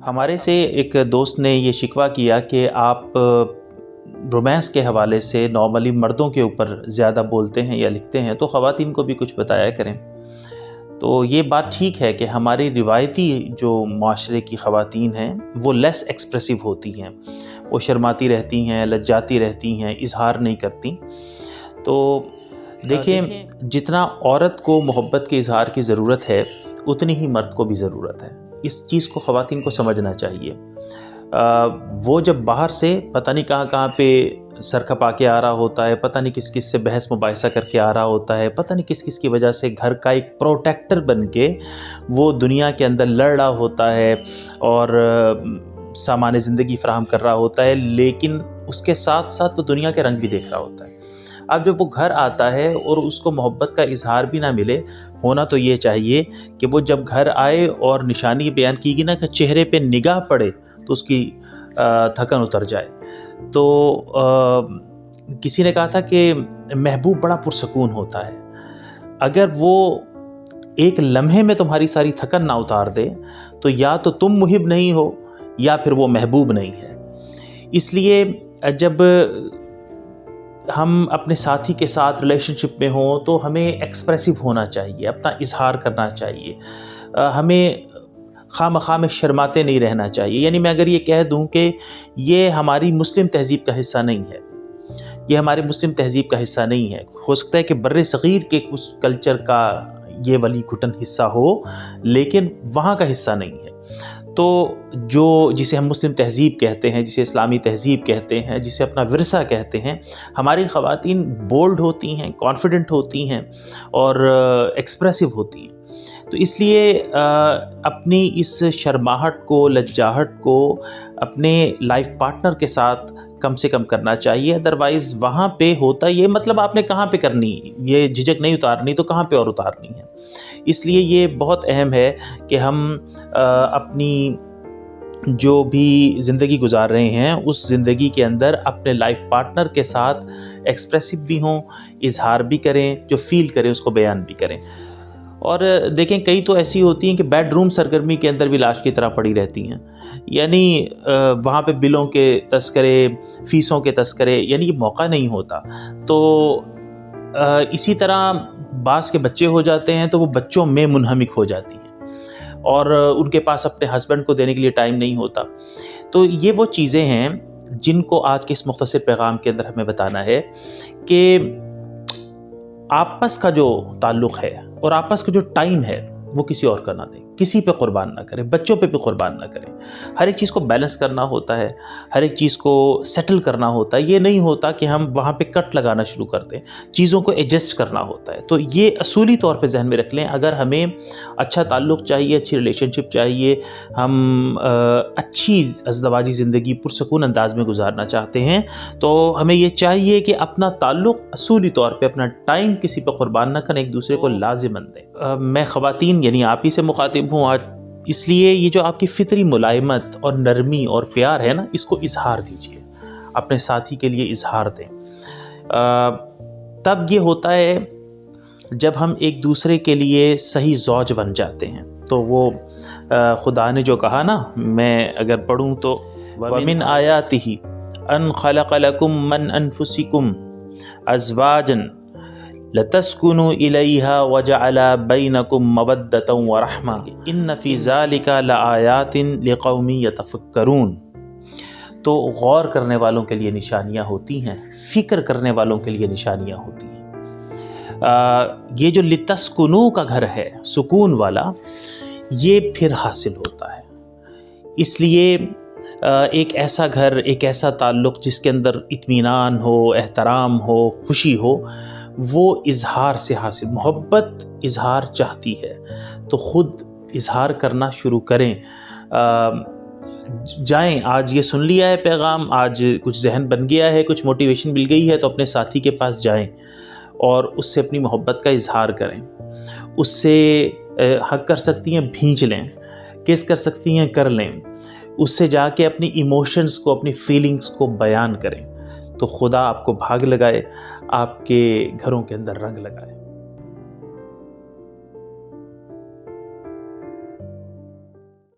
ہمارے سے ایک دوست نے یہ شکوہ کیا کہ آپ رومانس کے حوالے سے نارملی مردوں کے اوپر زیادہ بولتے ہیں یا لکھتے ہیں، تو خواتین کو بھی کچھ بتایا کریں۔ تو یہ بات ٹھیک ہے کہ ہماری روایتی جو معاشرے کی خواتین ہیں وہ لیس ایکسپریسو ہوتی ہیں، وہ شرماتی رہتی ہیں، لجاتی رہتی ہیں، اظہار نہیں کرتی۔ تو دیکھیں، جتنا عورت کو محبت کے اظہار کی ضرورت ہے اتنی ہی مرد کو بھی ضرورت ہے۔ اس چیز کو خواتین کو سمجھنا چاہیے۔ وہ جب باہر سے پتہ نہیں کہاں پہ سر کھپا کے آ رہا ہوتا ہے، پتہ نہیں کس کس سے بحث مباحثہ کر کے آ رہا ہوتا ہے، پتہ نہیں کس کس کی وجہ سے گھر کا ایک پروٹیکٹر بن کے وہ دنیا کے اندر لڑ رہا ہوتا ہے اور سامان زندگی فراہم کر رہا ہوتا ہے، لیکن اس کے ساتھ ساتھ وہ دنیا کے رنگ بھی دیکھ رہا ہوتا ہے۔ اب جب وہ گھر آتا ہے اور اس کو محبت کا اظہار بھی نہ ملے، ہونا تو یہ چاہیے کہ وہ جب گھر آئے اور نشانی بیان کی گی نا کہ چہرے پہ نگاہ پڑے تو اس کی تھکن اتر جائے۔ تو کسی نے کہا تھا کہ محبوب بڑا پرسکون ہوتا ہے، اگر وہ ایک لمحے میں تمہاری ساری تھکن نہ اتار دے تو یا تو تم محب نہیں ہو یا پھر وہ محبوب نہیں ہے۔ اس لیے جب ہم اپنے ساتھی کے ساتھ ریلیشن شپ میں ہوں تو ہمیں ایکسپریسو ہونا چاہیے، اپنا اظہار کرنا چاہیے، ہمیں خواہ مخواہ میں شرماتے نہیں رہنا چاہیے۔ یعنی میں اگر یہ کہہ دوں کہ یہ ہماری مسلم تہذیب کا حصہ نہیں ہے، یہ ہمارے مسلم تہذیب کا حصہ نہیں ہے، ہو سکتا ہے کہ بر صغیر کے کچھ کلچر کا یہ ولی گھٹن حصہ ہو لیکن وہاں کا حصہ نہیں ہے۔ تو جسے ہم مسلم تہذیب کہتے ہیں، جسے اسلامی تہذیب کہتے ہیں، جسے اپنا ورثہ کہتے ہیں، ہماری خواتین بولڈ ہوتی ہیں، کانفیڈنٹ ہوتی ہیں اور ایکسپریسو ہوتی ہیں۔ تو اس لیے اپنی اس شرماہٹ کو، لجاہٹ کو اپنے لائف پارٹنر کے ساتھ کم سے کم کرنا چاہیے۔ ادروائز وہاں پہ ہوتا یہ مطلب آپ نے کہاں پہ کرنی، یہ جھجک نہیں اتارنی تو کہاں پہ اور اتارنی ہے۔ اس لیے یہ بہت اہم ہے کہ ہم اپنی جو بھی زندگی گزار رہے ہیں اس زندگی کے اندر اپنے لائف پارٹنر کے ساتھ ایکسپریسو بھی ہوں، اظہار بھی کریں، جو فیل کریں اس کو بیان بھی کریں۔ اور دیکھیں کئی تو ایسی ہوتی ہیں کہ بیڈ روم سرگرمی کے اندر بھی لاش کی طرح پڑی رہتی ہیں، یعنی وہاں پہ بلوں کے تذکرے، فیسوں کے تذکرے، یعنی یہ موقع نہیں ہوتا۔ تو اسی طرح بعض کے بچے ہو جاتے ہیں تو وہ بچوں میں منہمک ہو جاتی ہیں اور ان کے پاس اپنے ہسبینڈ کو دینے کے لیے ٹائم نہیں ہوتا۔ تو یہ وہ چیزیں ہیں جن کو آج کے اس مختصر پیغام کے اندر ہمیں بتانا ہے کہ آپس کا جو تعلق ہے اور آپس کا جو ٹائم ہے وہ کسی اور کا نہ دیں، کسی پہ قربان نہ کریں، بچوں پہ بھی قربان نہ کریں۔ ہر ایک چیز کو بیلنس کرنا ہوتا ہے، ہر ایک چیز کو سیٹل کرنا ہوتا ہے۔ یہ نہیں ہوتا کہ ہم وہاں پہ کٹ لگانا شروع کر دیں، چیزوں کو ایڈجسٹ کرنا ہوتا ہے۔ تو یہ اصولی طور پہ ذہن میں رکھ لیں، اگر ہمیں اچھا تعلق چاہیے، اچھی ریلیشن شپ چاہیے، ہم اچھی ازدواجی زندگی پرسکون انداز میں گزارنا چاہتے ہیں، تو ہمیں یہ چاہیے کہ اپنا تعلق اصولی طور پہ، اپنا ٹائم کسی پہ قربان نہ کریں، ایک دوسرے کو لازماً دیں۔ میں خواتین یعنی آپ ہی سے مخاطب ہوں آج، اس لیے یہ جو آپ کی فطری ملائمت اور نرمی اور پیار ہے نا، اس کو اظہار دیجیے، اپنے ساتھی کے لیے اظہار دیں۔ تب یہ ہوتا ہے جب ہم ایک دوسرے کے لیے صحیح زوج بن جاتے ہیں۔ تو وہ خدا نے جو کہا نا، میں اگر پڑھوں تو وَمِنْ آيَاتِهِ أَنْ خَلَقَ لَكُم مِّنْ أَنفُسِكُمْ أَزْوَاجًا لَتَسْكُنُوا إِلَيْهَا وَجَعَلَ بَيْنَكُم مَّوَدَّةً وَرَحْمَةً إِنَّ فِي ذَلِكَ لَآيَاتٍ لِقَوْمٍ يَتَفَكَّرُونَ۔ تو غور کرنے والوں کے لیے نشانیاں ہوتی ہیں، فکر کرنے والوں کے لیے نشانیاں ہوتی ہیں۔ یہ جو لِتَسْكُنُوا کا گھر ہے، سکون والا، یہ پھر حاصل ہوتا ہے۔ اس لیے ایک ایسا گھر، ایک ایسا تعلق جس کے اندر اطمینان ہو، احترام ہو، خوشی ہو، وہ اظہار سے حاصل۔ محبت اظہار چاہتی ہے تو خود اظہار کرنا شروع کریں۔ جائیں، آج یہ سن لیا ہے پیغام، آج کچھ ذہن بن گیا ہے، کچھ موٹیویشن مل گئی ہے، تو اپنے ساتھی کے پاس جائیں اور اس سے اپنی محبت کا اظہار کریں۔ اس سے حق کر سکتی ہیں بھینچ لیں، کس کر سکتی ہیں کر لیں، اس سے جا کے اپنی ایموشنز کو، اپنی فیلنگز کو بیان کریں، تو خدا آپ کو بھاگ لگائے، آپ کے گھروں کے اندر رنگ لگائے۔